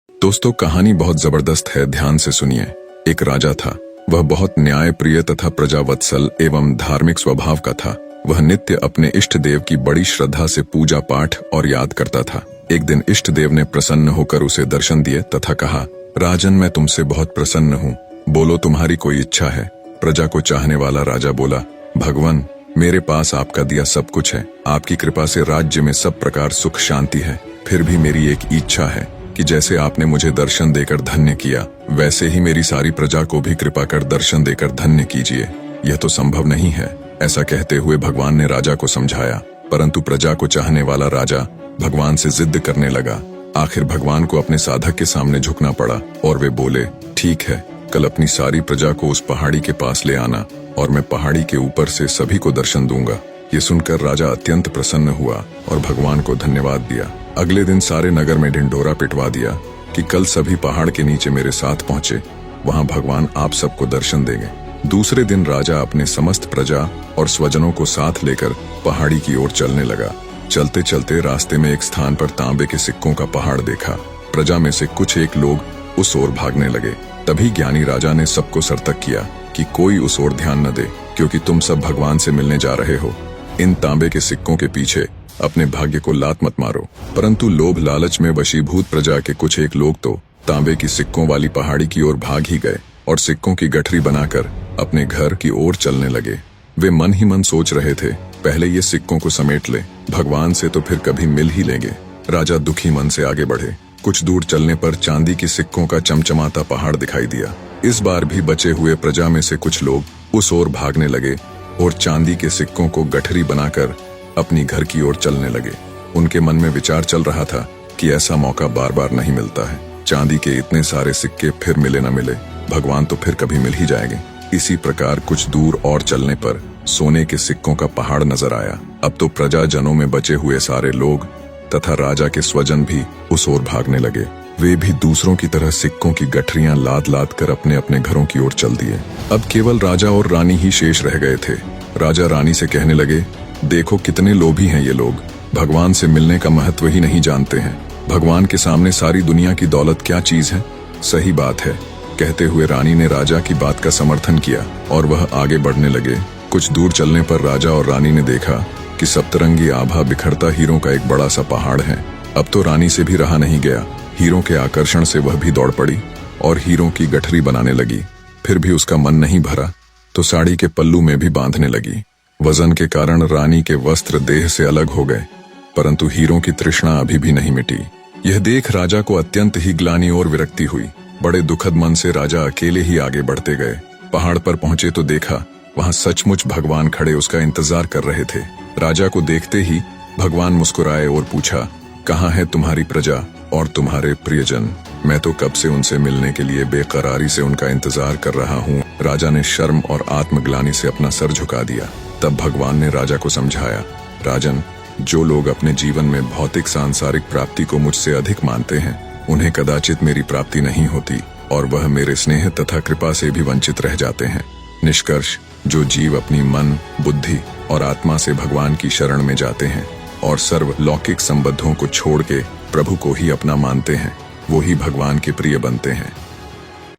दोस्तों, कहानी बहुत जबरदस्त है, ध्यान से सुनिए। एक राजा था। वह बहुत न्यायप्रिय तथा प्रजावत्सल एवं धार्मिक स्वभाव का था। वह नित्य अपने इष्ट देव की बड़ी श्रद्धा से पूजा पाठ और याद करता था। एक दिन इष्ट देव ने प्रसन्न होकर उसे दर्शन दिए तथा कहा, राजन, मैं तुमसे बहुत प्रसन्न हूँ, बोलो तुम्हारी कोई इच्छा है। प्रजा को चाहने वाला राजा बोला, भगवान, मेरे पास आपका दिया सब कुछ है। आपकी कृपा से राज्य में सब प्रकार सुख शांति है। फिर भी मेरी एक इच्छा है कि जैसे आपने मुझे दर्शन देकर धन्य किया, वैसे ही मेरी सारी प्रजा को भी कृपा कर दर्शन देकर धन्य कीजिए। यह तो संभव नहीं है। ऐसा कहते हुए भगवान ने राजा को समझाया, परंतु प्रजा को चाहने वाला राजा भगवान से जिद करने लगा। आखिर भगवान को अपने साधक के सामने झुकना पड़ा और वे बोले, ठीक है, कल अपनी सारी प्रजा को उस पहाड़ी के पास ले आना और मैं पहाड़ी के ऊपर से सभी को दर्शन दूंगा। ये सुनकर राजा अत्यंत प्रसन्न हुआ और भगवान को धन्यवाद दिया। अगले दिन सारे नगर में ढिंढोरा पिटवा दिया कि कल सभी पहाड़ के नीचे मेरे साथ पहुंचे, वहां भगवान आप सबको दर्शन देंगे। दूसरे दिन राजा अपने समस्त प्रजा और स्वजनों को साथ लेकर पहाड़ी की ओर चलने लगा। चलते चलते रास्ते में एक स्थान पर तांबे के सिक्कों का पहाड़ देखा। प्रजा में से कुछ एक लोग उस ओर भागने लगे। तभी ज्ञानी राजा ने सबको सर्तक किया कि कोई उस ओर ध्यान न दे, क्योंकि तुम सब भगवान से मिलने जा रहे हो। इन तांबे के सिक्कों के पीछे अपने भाग्य को लात मत मारो। परंतु लोभ लालच में वशीभूत प्रजा के कुछ एक लोग तो तांबे की सिक्कों वाली पहाड़ी की ओर भाग ही गए और सिक्कों की गठरी बनाकर अपने घर की ओर चलने लगे। वे मन ही मन सोच रहे थे, पहले ये सिक्कों को समेट ले, भगवान से तो फिर कभी मिल ही लेंगे। राजा दुखी मन से आगे बढ़े। कुछ दूर चलने पर चांदी की सिक्कों का चमचमाता पहाड़ दिखाई दिया। इस बार भी बचे हुए प्रजा में से कुछ लोग उस ओर भागने लगे और चांदी के सिक्कों को गठरी बनाकर अपनी घर की ओर चलने लगे। उनके मन में विचार चल रहा था कि ऐसा मौका बार बार नहीं मिलता है। चांदी के इतने सारे सिक्के फिर मिले न मिले, भगवान तो फिर कभी मिल ही जाएंगे। इसी प्रकार कुछ दूर और चलने पर सोने के सिक्कों का पहाड़ नजर आया। अब तो प्रजाजनों में बचे हुए सारे लोग तथा राजा के स्वजन भी उस ओर भागने लगे। वे भी दूसरों की तरह सिक्कों की गठरियां लाद लाद कर अपने अपने घरों की ओर चल दिए। अब केवल राजा और रानी ही शेष रह गए थे। राजा रानी से कहने लगे, देखो कितने लोभी हैं ये लोग, भगवान से मिलने का महत्व ही नहीं जानते हैं। भगवान के सामने सारी दुनिया की दौलत क्या चीज है। सही बात है, कहते हुए रानी ने राजा की बात का समर्थन किया और वह आगे बढ़ने लगे। कुछ दूर चलने पर राजा और रानी ने देखा कि सप्तरंगी आभा बिखरता हीरों का एक बड़ा सा पहाड़ है। अब तो रानी से भी रहा नहीं गया। हीरों के आकर्षण से वह भी दौड़ पड़ी और हीरों की गठरी बनाने लगी। फिर भी उसका मन नहीं भरा तो साड़ी के पल्लू में भी बांधने लगी। वजन के कारण रानी के वस्त्र देह से अलग हो गए, परंतु हीरों की तृष्णा अभी भी नहीं मिटी। यह देख राजा को अत्यंत ही ग्लानि और विरक्ति हुई। बड़े दुखद मन से राजा अकेले ही आगे बढ़ते गए। पहाड़ पर पहुंचे तो देखा वहां सचमुच भगवान खड़े उसका इंतजार कर रहे थे। राजा को देखते ही भगवान मुस्कुराए और पूछा, कहाँ है तुम्हारी प्रजा और तुम्हारे प्रियजन? मैं तो कब से उनसे मिलने के लिए बेकरारी से उनका इंतजार कर रहा हूँ। राजा ने शर्म और आत्मग्लानि से अपना सर झुका दिया। तब भगवान ने राजा को समझाया, राजन, जो लोग अपने जीवन में भौतिक सांसारिक प्राप्ति को मुझसे अधिक मानते हैं, उन्हें कदाचित मेरी प्राप्ति नहीं होती और वह मेरे स्नेह तथा कृपा से भी वंचित रह जाते हैं। निष्कर्ष, जो जीव अपनी मन, बुद्धि और आत्मा से भगवान की शरण में जाते हैं और सर्व लौकिक संबंधों को छोड़ के प्रभु को ही अपना मानते हैं, वो ही भगवान के प्रिय बनते हैं।